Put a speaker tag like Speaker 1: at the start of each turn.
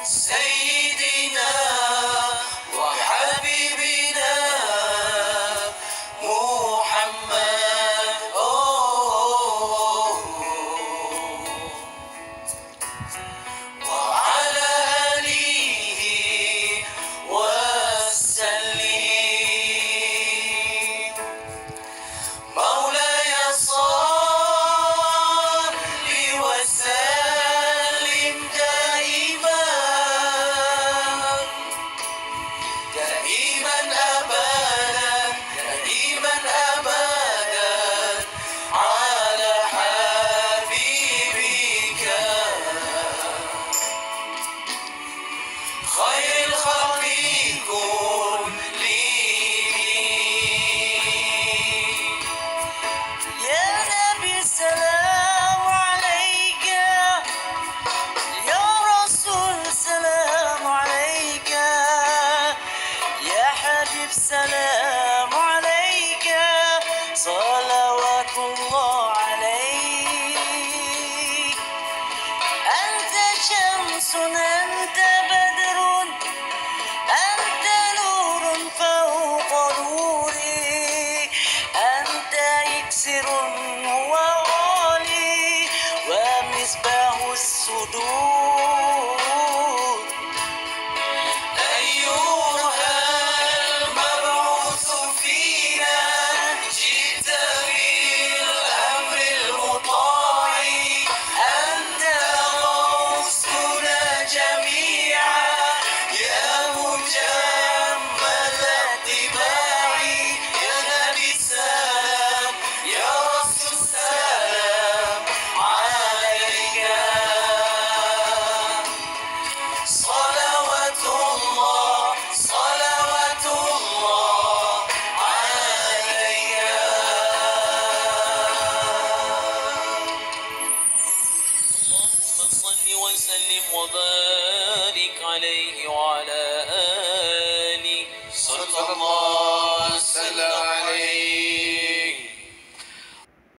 Speaker 1: سيدنا وحبيبنا محمد وعلى آله وسلم. مولاي صل وسلم دائما دائما أبدا دائما أبدا على حبيبك خير الخلق كلهم. يا نبي سلام عليك، يا رسول سلام عليك، يا حبيب سلام عليك، صلوات الله عليك. أنت شمس أنت بدر أنت نور فوق نوري، أنت إكسر هو غالي ومصباح الصدور. أيها المبعوث فينا جئت بالأمر المطاع، أنت غوثنا جميعا يا مجمل اتباع. يا نبي سلام يا رسول سلام عليك، صلوات الله عليك. اللهم صل وسلم وبارك عليه وعلى آله صلى الله